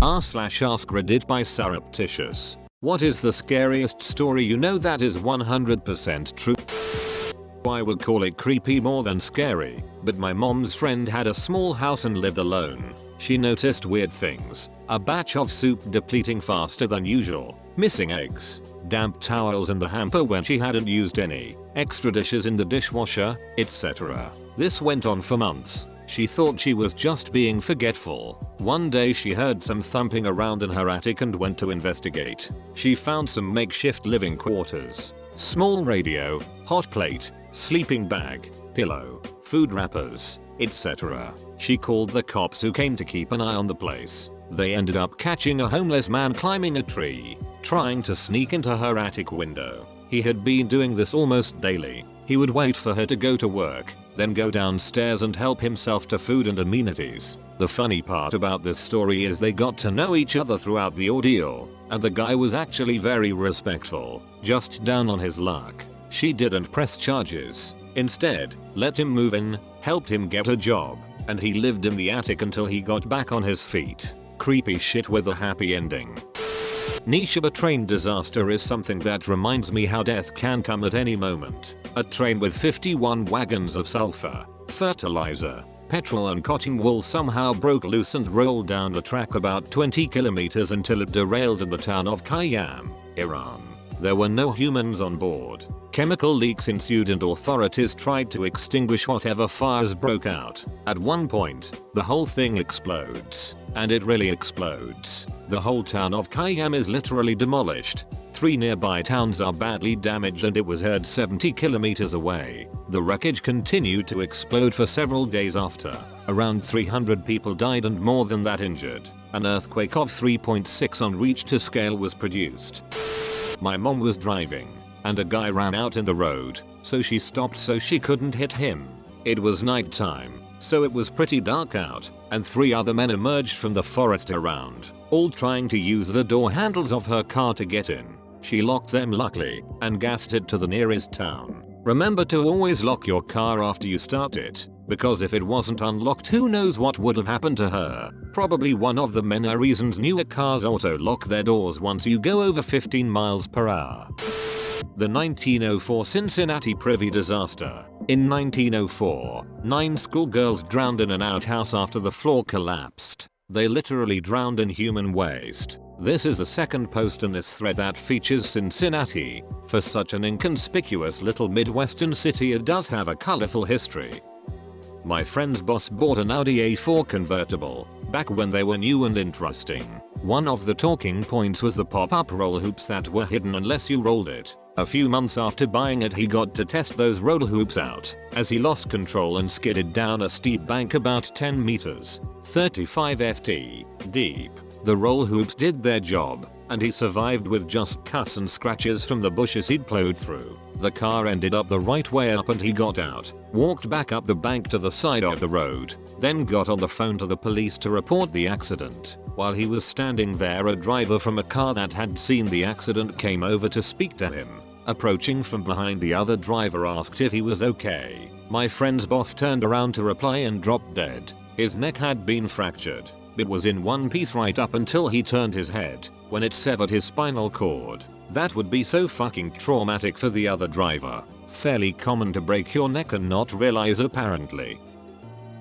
r/AskReddit by Surreptitious. What is the scariest story you know that is 100% true? I would call it creepy more than scary, but my mom's friend had a small house and lived alone. She noticed weird things. A batch of soup depleting faster than usual, missing eggs, damp towels in the hamper when she hadn't used any, extra dishes in the dishwasher, etc. This went on for months. She thought she was just being forgetful. One day she heard some thumping around in her attic and went to investigate. She found some makeshift living quarters, small radio, hot plate, sleeping bag, pillow, food wrappers, etc. She called the cops who came to keep an eye on the place. They ended up catching a homeless man climbing a tree, trying to sneak into her attic window. He had been doing this almost daily. He would wait for her to go to work, then go downstairs and help himself to food and amenities. The funny part about this story is they got to know each other throughout the ordeal, and the guy was actually very respectful, just down on his luck. She didn't press charges. Instead, let him move in, helped him get a job, and he lived in the attic until he got back on his feet. Creepy shit with a happy ending. Niche of a train disaster is something that reminds me how death can come at any moment. A train with 51 wagons of sulfur, fertilizer, petrol and cotton wool somehow broke loose and rolled down the track about 20 kilometers until it derailed in the town of Khayyam, Iran. There were no humans on board. Chemical leaks ensued and authorities tried to extinguish whatever fires broke out. At one point, the whole thing explodes. And it really explodes. The whole town of Khayyam is literally demolished. 3 nearby towns are badly damaged and it was heard 70 kilometers away. The wreckage continued to explode for several days after. Around 300 people died and more than that injured. An earthquake of 3.6 on Richter scale was produced. My mom was driving, and a guy ran out in the road, so she stopped so she couldn't hit him. It was night time, so it was pretty dark out, and 3 other men emerged from the forest around, all trying to use the door handles of her car to get in. She locked them luckily, and gassed it to the nearest town. Remember to always lock your car after you start it, because if it wasn't unlocked who knows what would have happened to her. Probably one of the many reasons newer cars auto lock their doors once you go over 15 miles per hour. The 1904 Cincinnati Privy disaster. In 1904, 9 schoolgirls drowned in an outhouse after the floor collapsed. They literally drowned in human waste. This is the second post in this thread that features Cincinnati. For such an inconspicuous little Midwestern city, it does have a colorful history. My friend's boss bought an Audi A4 convertible, back when they were new and interesting. One of the talking points was the pop-up roll hoops that were hidden unless you rolled it. A few months after buying it he got to test those roll hoops out, as he lost control and skidded down a steep bank about 10 meters, 35 ft, deep. The roll hoops did their job, and he survived with just cuts and scratches from the bushes he'd plowed through. The car ended up the right way up and he got out, walked back up the bank to the side of the road, then got on the phone to the police to report the accident. While he was standing there, a driver from a car that had seen the accident came over to speak to him. Approaching from behind, the other driver asked if he was okay. My friend's boss turned around to reply and dropped dead. His neck had been fractured. It was in one piece right up until he turned his head, when it severed his spinal cord. That would be so fucking traumatic for the other driver. Fairly common to break your neck and not realize apparently.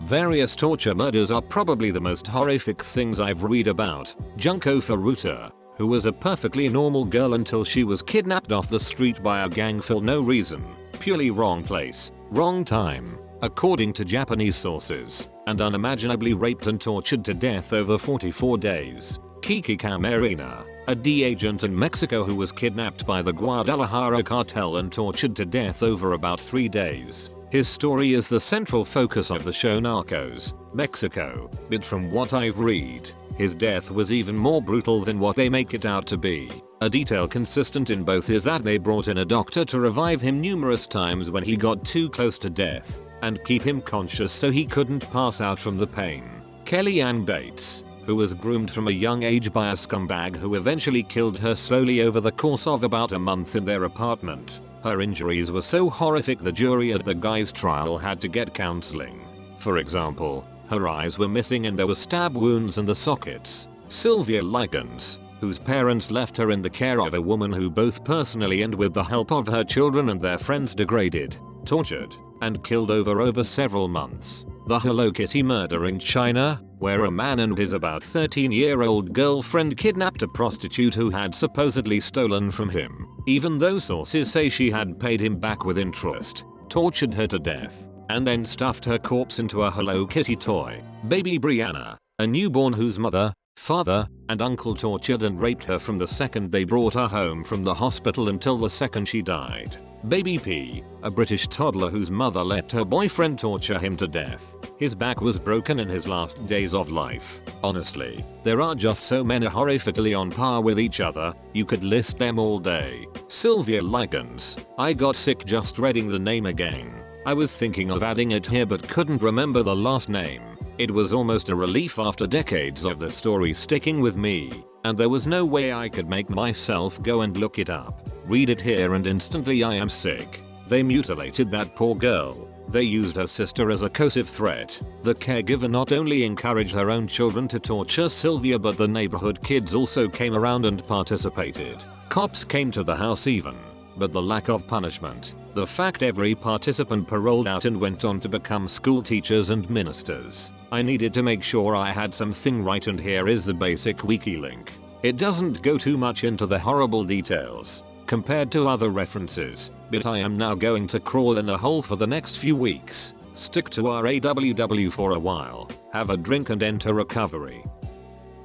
Various torture murders are probably the most horrific things I've read about. Junko Furuta, who was a perfectly normal girl until she was kidnapped off the street by a gang for no reason. Purely wrong place, wrong time, according to Japanese sources, and unimaginably raped and tortured to death over 44 days. Kiki Camarena, a D agent in Mexico who was kidnapped by the Guadalajara cartel and tortured to death over about 3 days. His story is the central focus of the show Narcos, Mexico, but from what I've read, his death was even more brutal than what they make it out to be. A detail consistent in both is that they brought in a doctor to revive him numerous times when he got too close to death, and keep him conscious so he couldn't pass out from the pain. Kellyanne Bates, who was groomed from a young age by a scumbag who eventually killed her slowly over the course of about a month in their apartment. Her injuries were so horrific the jury at the guy's trial had to get counseling. For example, her eyes were missing and there were stab wounds in the sockets. Sylvia Likens, whose parents left her in the care of a woman who both personally and with the help of her children and their friends degraded, tortured, and killed over several months. The Hello Kitty murder in China, where a man and his about 13-year-old girlfriend kidnapped a prostitute who had supposedly stolen from him, even though sources say she had paid him back with interest, tortured her to death, and then stuffed her corpse into a Hello Kitty toy. Baby Brianna, a newborn whose mother, father, and uncle tortured and raped her from the second they brought her home from the hospital until the second she died. Baby P, a British toddler whose mother let her boyfriend torture him to death. His back was broken in his last days of life. Honestly, there are just so many horrifically on par with each other, you could list them all day. Sylvia Likens, I got sick just reading the name again. I was thinking of adding it here but couldn't remember the last name. It was almost a relief after decades of the story sticking with me, and there was no way I could make myself go and look it up. Read it here and instantly I am sick. They mutilated that poor girl. They used her sister as a coercive threat. The caregiver not only encouraged her own children to torture Sylvia but the neighborhood kids also came around and participated. Cops came to the house even. But the lack of punishment, the fact every participant paroled out and went on to become school teachers and ministers. I needed to make sure I had something right and here is the basic wiki link. It doesn't go too much into the horrible details compared to other references, but I am now going to crawl in a hole for the next few weeks. Stick to RAWW for a while, have a drink and enter recovery.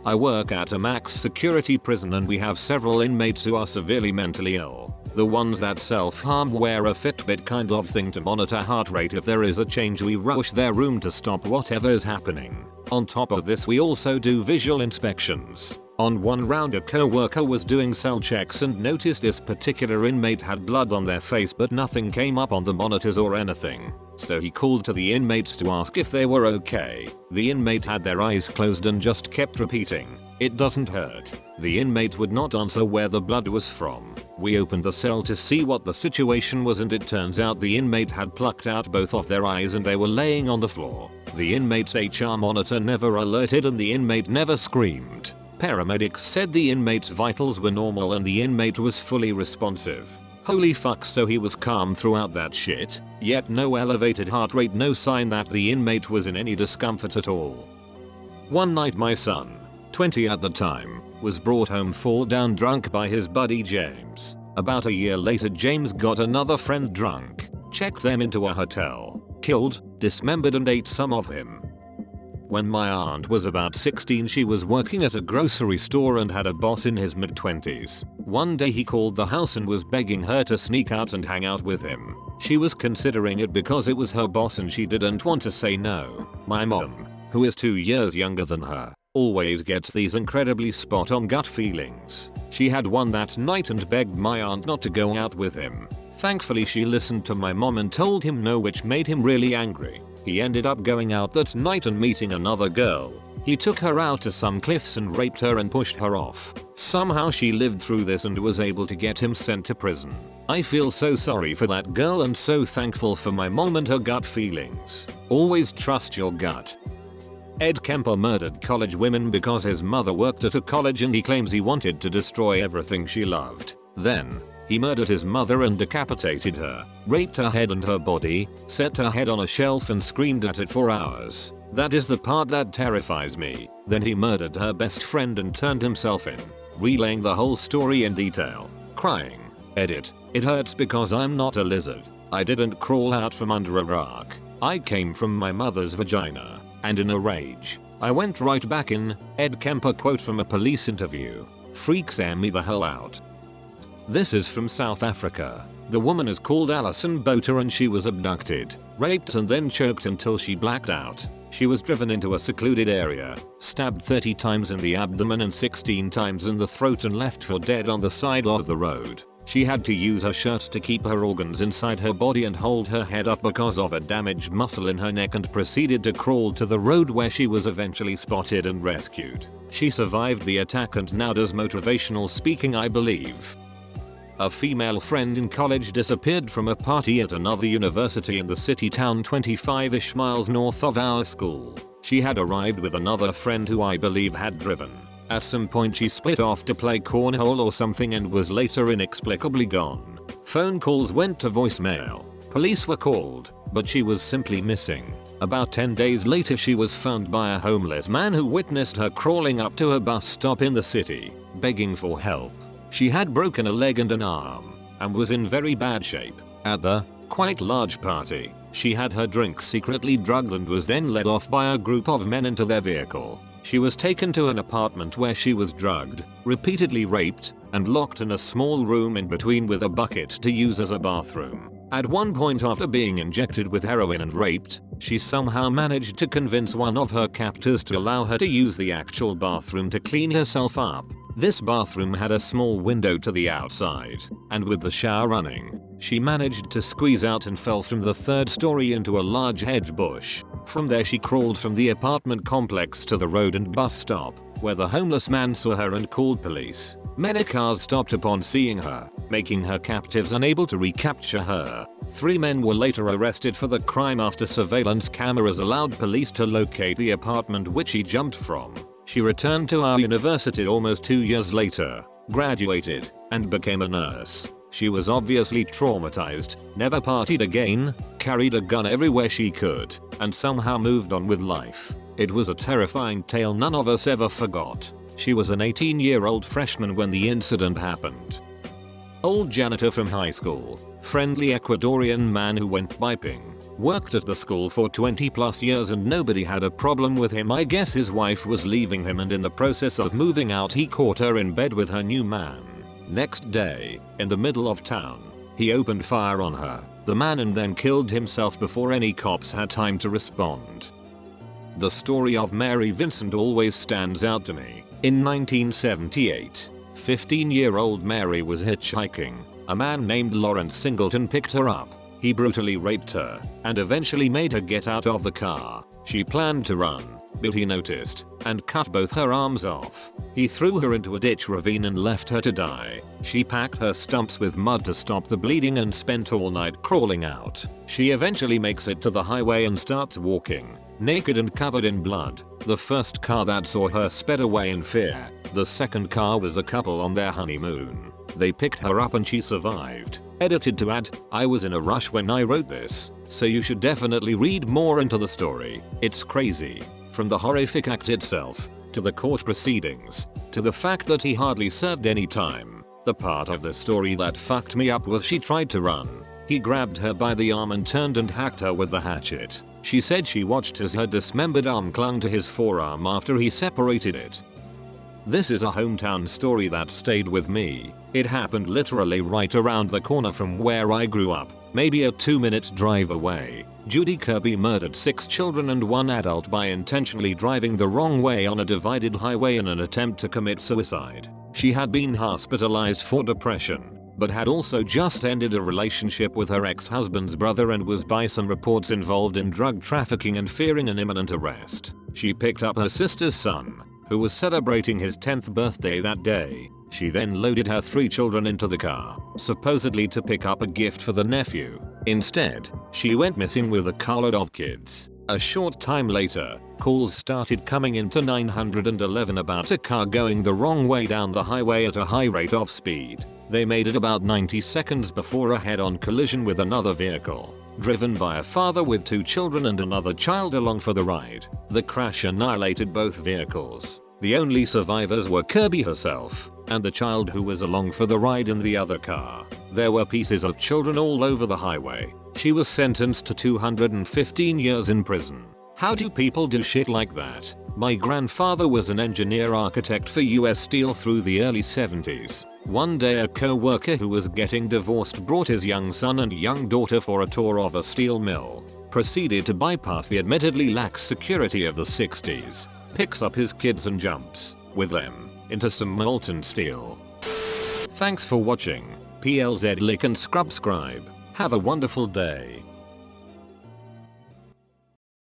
I work at a max security prison and we have several inmates who are severely mentally ill. The ones that self-harm wear a Fitbit kind of thing to monitor heart rate. If there is a change we rush their room to stop whatever is happening. On top of this we also do visual inspections. On one round a co-worker was doing cell checks and noticed this particular inmate had blood on their face but nothing came up on the monitors or anything. So he called to the inmates to ask if they were okay. The inmate had their eyes closed and just kept repeating, "It doesn't hurt." The inmate would not answer where the blood was from. We opened the cell to see what the situation was and it turns out the inmate had plucked out both of their eyes and they were laying on the floor. The inmate's HR monitor never alerted and the inmate never screamed. Paramedics said the inmate's vitals were normal and the inmate was fully responsive. Holy fuck, so he was calm throughout that shit, yet no elevated heart rate, no sign that the inmate was in any discomfort at all. One night my son, 20 at the time, was brought home fall down drunk by his buddy James. About a year later James got another friend drunk, checked them into a hotel, killed, dismembered and ate some of him. When my aunt was about 16 she was working at a grocery store and had a boss in his mid-20s. One day he called the house and was begging her to sneak out and hang out with him. She was considering it because it was her boss and she didn't want to say no. My mom, who is 2 years younger than her, always gets these incredibly spot on gut feelings. She had one that night and begged my aunt not to go out with him. Thankfully she listened to my mom and told him no, which made him really angry. He ended up going out that night and meeting another girl. He took her out to some cliffs and raped her and pushed her off. Somehow she lived through this and was able to get him sent to prison. I feel so sorry for that girl and so thankful for my mom and her gut feelings. Always trust your gut. Ed Kemper murdered college women because his mother worked at a college and he claims he wanted to destroy everything she loved. Then, he murdered his mother and decapitated her, raped her head and her body, set her head on a shelf and screamed at it for hours. That is the part that terrifies me. Then he murdered her best friend and turned himself in, relaying the whole story in detail. Crying. Edit. It hurts because I'm not a lizard. I didn't crawl out from under a rock. I came from my mother's vagina. And in a rage, I went right back in. Ed Kemper quote from a police interview. Freaks me the hell out. This is from South Africa. The woman is called Alison Boter and she was abducted, raped and then choked until she blacked out. She was driven into a secluded area, stabbed 30 times in the abdomen and 16 times in the throat and left for dead on the side of the road. She had to use her shirt to keep her organs inside her body and hold her head up because of a damaged muscle in her neck and proceeded to crawl to the road where she was eventually spotted and rescued. She survived the attack and now does motivational speaking, I believe. A female friend in college disappeared from a party at another university in the city town 25-ish miles north of our school. She had arrived with another friend who I believe had driven. At some point she split off to play cornhole or something and was later inexplicably gone. Phone calls went to voicemail. Police were called, but she was simply missing. About 10 days later she was found by a homeless man who witnessed her crawling up to a bus stop in the city, begging for help. She had broken a leg and an arm, and was in very bad shape. At the quite large party, she had her drink secretly drugged and was then led off by a group of men into their vehicle. She was taken to an apartment where she was drugged, repeatedly raped, and locked in a small room in between with a bucket to use as a bathroom. At one point after being injected with heroin and raped, she somehow managed to convince one of her captors to allow her to use the actual bathroom to clean herself up. This bathroom had a small window to the outside, and with the shower running, she managed to squeeze out and fell from the 3rd story into a large hedge bush. From there she crawled from the apartment complex to the road and bus stop, where the homeless man saw her and called police. Many cars stopped upon seeing her, making her captives unable to recapture her. 3 men were later arrested for the crime after surveillance cameras allowed police to locate the apartment which she jumped from. She returned to our university almost 2 years later, graduated, and became a nurse. She was obviously traumatized, never partied again, carried a gun everywhere she could, and somehow moved on with life. It was a terrifying tale none of us ever forgot. She was an 18-year-old freshman when the incident happened. Old janitor from high school, friendly Ecuadorian man who went piping. Worked at the school for 20+ years and nobody had a problem with him. I guess his wife was leaving him and in the process of moving out he caught her in bed with her new man. Next day, in the middle of town, he opened fire on her, the man, and then killed himself before any cops had time to respond. The story of Mary Vincent always stands out to me. In 1978, 15-year-old Mary was hitchhiking. A man named Lawrence Singleton picked her up. He brutally raped her and eventually made her get out of the car. She planned to run, but he noticed and cut both her arms off. He threw her into a ditch ravine and left her to die. She packed her stumps with mud to stop the bleeding and spent all night crawling out. She eventually makes it to the highway and starts walking, naked and covered in blood. The first car that saw her sped away in fear. The second car was a couple on their honeymoon. They picked her up and she survived. Edited to add, I was in a rush when I wrote this, so you should definitely read more into the story. It's crazy. From the horrific act itself, to the court proceedings, to the fact that he hardly served any time. The part of the story that fucked me up was she tried to run. He grabbed her by the arm and turned and hacked her with the hatchet. She said she watched as her dismembered arm clung to his forearm after he separated it. This is a hometown story that stayed with me. It happened literally right around the corner from where I grew up, maybe a 2-minute drive away. Judy Kirby murdered 6 children and 1 adult by intentionally driving the wrong way on a divided highway in an attempt to commit suicide. She had been hospitalized for depression, but had also just ended a relationship with her ex-husband's brother and was by some reports involved in drug trafficking and fearing an imminent arrest. She picked up her sister's son, who was celebrating his 10th birthday that day. She then loaded her 3 children into the car, supposedly to pick up a gift for the nephew. Instead, she went missing with a carload of kids. A short time later, calls started coming into 911 about a car going the wrong way down the highway at a high rate of speed. They made it about 90 seconds before a head-on collision with another vehicle, driven by a father with 2 children and another child along for the ride. The crash annihilated both vehicles. The only survivors were Kirby herself and the child who was along for the ride in the other car. There were pieces of children all over the highway. She was sentenced to 215 years in prison. How do people do shit like that? My grandfather was an engineer architect for US Steel through the early 70s. One day a co-worker who was getting divorced brought his young son and young daughter for a tour of a steel mill. Proceeded to bypass the admittedly lax security of the 60s. Picks up his kids and jumps, with them, into some molten steel. Thanks for watching. PLZ like and subscribe. Have a wonderful day.